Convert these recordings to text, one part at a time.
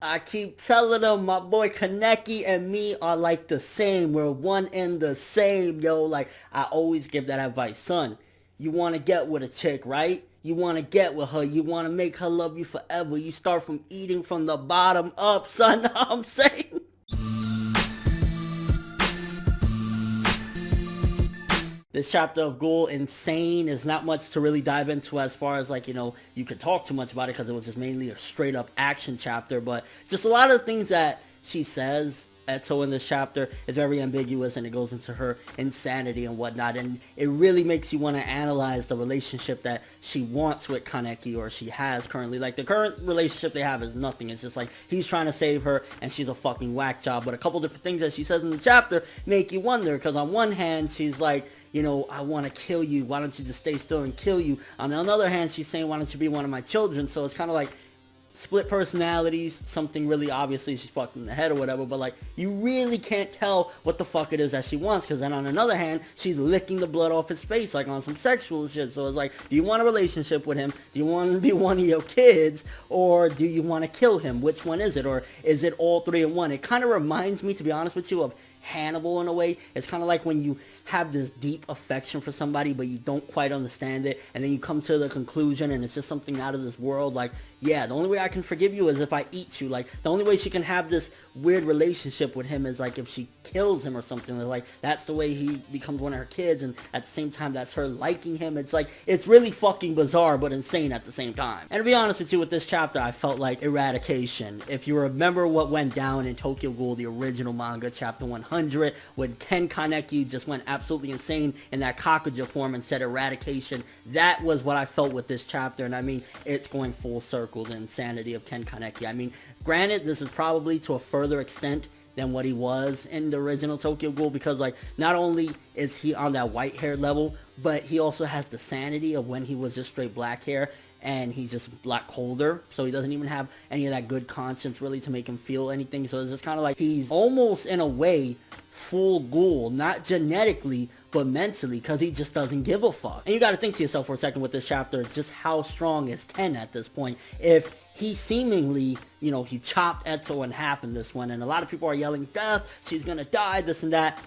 I keep telling them my boy Kaneki and me are like the same. We're one and the same, yo. Like, I always give that advice. Son, you want to get with a chick, right? You want to get with her. You want to make her love you forever. You start from eating from the bottom up, son. Know what I'm saying? This chapter of Ghoul, insane. There's not much to really dive into as far as, like, you could talk too much about it because it was just mainly a straight up action chapter. But just a lot of things that she says, Eto, in this chapter is very ambiguous, and it goes into her insanity and whatnot, and it really makes you want to analyze the relationship that she wants with Kaneki, or she has currently. Like, the current relationship they have is nothing. It's just like he's trying to save her and she's a fucking whack job. But a couple different things that she says in the chapter make you wonder, because on one hand she's like, I want to kill you, why don't you just stay still and kill you. On the other hand, she's saying, why don't you be one of my children? So it's kind of like split personalities, something really obviously she's fucked in the head or whatever, but like, you really can't tell what the fuck it is that she wants, because then on another hand, she's licking the blood off his face like on some sexual shit. So it's like, do you want a relationship with him? Do you want to be one of your kids? Or do you want to kill him? Which one is it? Or is it all three in one? It kind of reminds me, to be honest with you, of Hannibal in a way. It's kind of like when you have this deep affection for somebody but you don't quite understand it, and then you come to the conclusion and it's just something out of this world. Like, yeah, the only way I can forgive you is if I eat you. Like, the only way she can have this weird relationship with him is like if she kills him or something. Like, that's the way he becomes one of her kids, and at the same time that's her liking him. It's like, it's really fucking bizarre but insane at the same time. And to be honest with you, with this chapter, I felt like eradication. If you remember what went down in Tokyo Ghoul, the original manga, chapter 100, when Ken Kaneki just went absolutely insane in that Kakuja form and said eradication, that was what I felt with this chapter. And I mean, it's going full circle, the insanity of Ken Kaneki. I mean, granted, this is probably to a further extent than what he was in the original Tokyo Ghoul, because like, not only is he on that white hair level, but he also has the sanity of when he was just straight black hair, and he's just a lot colder, so he doesn't even have any of that good conscience really to make him feel anything. So it's just kind of like he's almost in a way full Ghoul, not genetically but mentally, because he just doesn't give a fuck. And you got to think to yourself for a second with this chapter, just how strong is Ken at this point? If he seemingly, he chopped Eto in half in this one, and a lot of people are yelling, death, she's gonna die, this and that.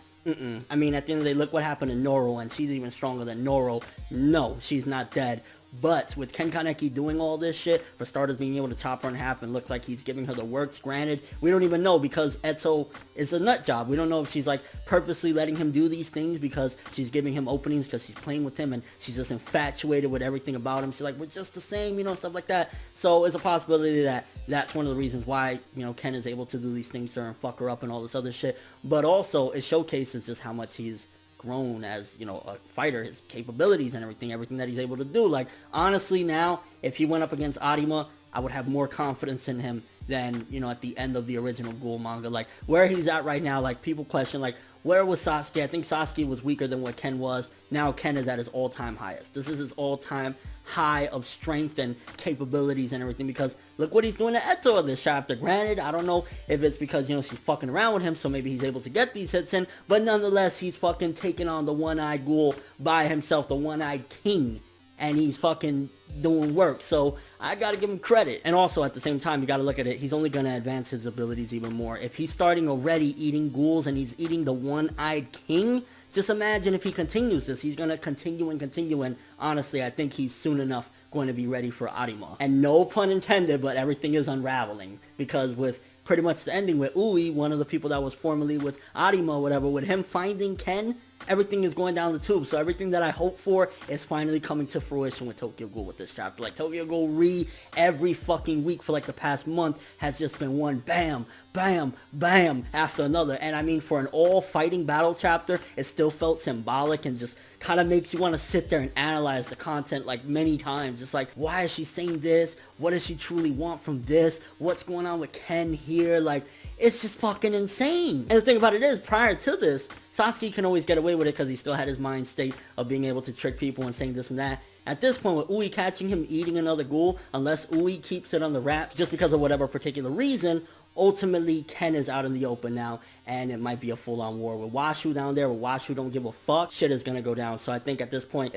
I mean, at the end of the day, look what happened to Noro, and she's even stronger than Noro. No, she's not dead. But with Ken Kaneki doing all this shit, for starters being able to chop her in half, and looks like he's giving her the works, granted, we don't even know, because Eto is a nut job. We don't know if she's like purposely letting him do these things because she's giving him openings, because she's playing with him and she's just infatuated with everything about him. She's like, we're just the same, stuff like that. So it's a possibility that that's one of the reasons why, Ken is able to do these things to her and fuck her up and all this other shit. But also, it showcases just how much he's grown as, a fighter, his capabilities and everything that he's able to do. Like, honestly, now, if he went up against Arima, I would have more confidence in him than, at the end of the original Ghoul manga. Like, where he's at right now, like, people question, like, where was Sasuke? I think Sasuke was weaker than what Ken was. Now Ken is at his all-time highest. This is his all-time high of strength and capabilities and everything, because look what he's doing to Eto in this chapter. Granted, I don't know if it's because, she's fucking around with him, so maybe he's able to get these hits in, but nonetheless, he's fucking taking on the one-eyed Ghoul by himself, the one-eyed king, and he's fucking doing work. So I gotta give him credit. And also at the same time, you gotta look at it, he's only gonna advance his abilities even more. If he's starting already eating ghouls and he's eating the one-eyed king, just imagine if he continues this. He's gonna continue, and honestly, I think he's soon enough going to be ready for Arima. And no pun intended, but everything is unraveling, because with pretty much the ending with Ui, one of the people that was formerly with Arima or whatever, with him finding Ken, everything is going down the tube. So everything that I hope for is finally coming to fruition with Tokyo Ghoul with this chapter. Like, Tokyo Ghoul every fucking week for like the past month has just been one bam, bam, bam after another. And I mean, for an all-fighting battle chapter, it still felt symbolic and just kind of makes you want to sit there and analyze the content like many times. Just like, why is she saying this? What does she truly want from this? What's going on with Ken here? Like, it's just fucking insane. And the thing about it is, prior to this, Sasuke can always get away with it because he still had his mind state of being able to trick people and saying this and that. at this point with Ui catching him eating another ghoul, unless Ui keeps it on the wrap just because of whatever particular reason, ultimately Ken is out in the open now, and it might be a full-on war with Washu down there. With Washu don't give a fuck, shit is gonna go down. So I think at this point,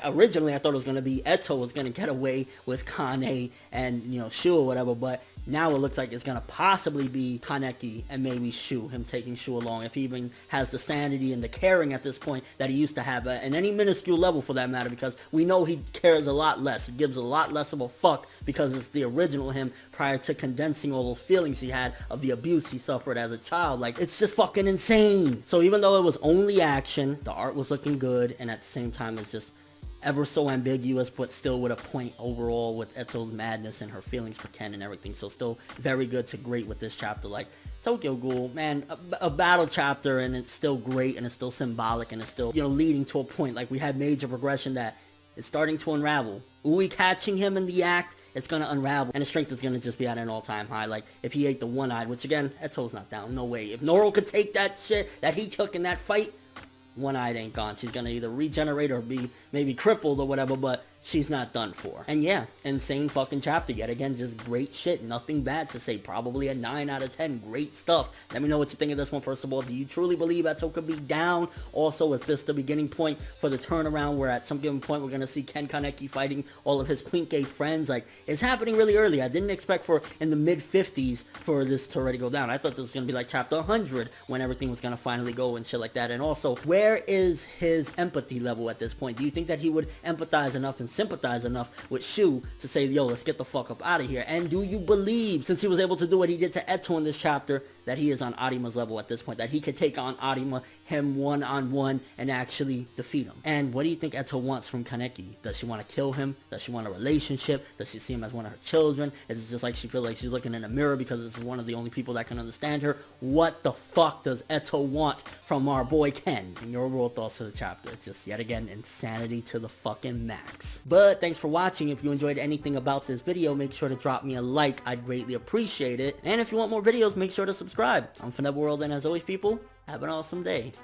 originally I thought it was gonna be Eto was gonna get away with Kane and, you know, Shu or whatever, but now it looks like it's gonna possibly be Kaneki and maybe Shu, him taking Shu along, if he even has the sanity and the caring at this point that he used to have at any minuscule level for that matter, because we know he cares a lot less. He gives a lot less of a fuck because it's the original him prior to condensing all those feelings he had of the abuse he suffered as a child. Like, it's just fucking insane. So even though it was only action, the art was looking good, and at the same time it's just ever so ambiguous, but still with a point overall with Eto's madness and her feelings for Ken and everything. So still very good to great with this chapter. Like, Tokyo Ghoul, man, a battle chapter, and it's still great, and it's still symbolic, and it's still, you know, leading to a point. Like, we had major progression that is starting to unravel. Ui catching him in the act, it's gonna unravel, and his strength is gonna just be at an all-time high. Like, if he ate the one-eyed, which again, Eto's not down, no way. If Noro could take that shit that he took in that fight, one-eyed ain't gone. She's gonna either regenerate or be maybe crippled or whatever, but she's not done for. And yeah, insane fucking chapter yet again, just great shit, nothing bad to say, probably a 9 out of 10, great stuff. Let me know what you think of this one. First of all, do you truly believe Eto could be down? Also, is this the beginning point for the turnaround where at some given point we're gonna see Ken Kaneki fighting all of his Quinque friends? Like, it's happening really early. I didn't expect for in the mid-50s for this to already go down. I thought this was gonna be like chapter 100 when everything was gonna finally go and shit like that. And also, where is his empathy level at this point? Do you think that he would empathize enough and sympathize enough with Shu to say, yo, let's get the fuck up out of here? And do you believe, since he was able to do what he did to Eto in this chapter, that he is on Arima's level at this point, that he could take on Arima, him one-on-one, and actually defeat him? And what do you think Eto wants from Kaneki? Does she want to kill him? Does she want a relationship? Does she see him as one of her children? Is it just like she feels like she's looking in a mirror because it's one of the only people that can understand her? What the fuck does Eto want from our boy Ken? In your overall thoughts to the chapter, it's just yet again insanity to the fucking max. But thanks for watching. If you enjoyed anything about this video, make sure to drop me a like. I'd greatly appreciate it. And if you want more videos, make sure to subscribe. I'm ForneverWorld, and as always, people, have an awesome day.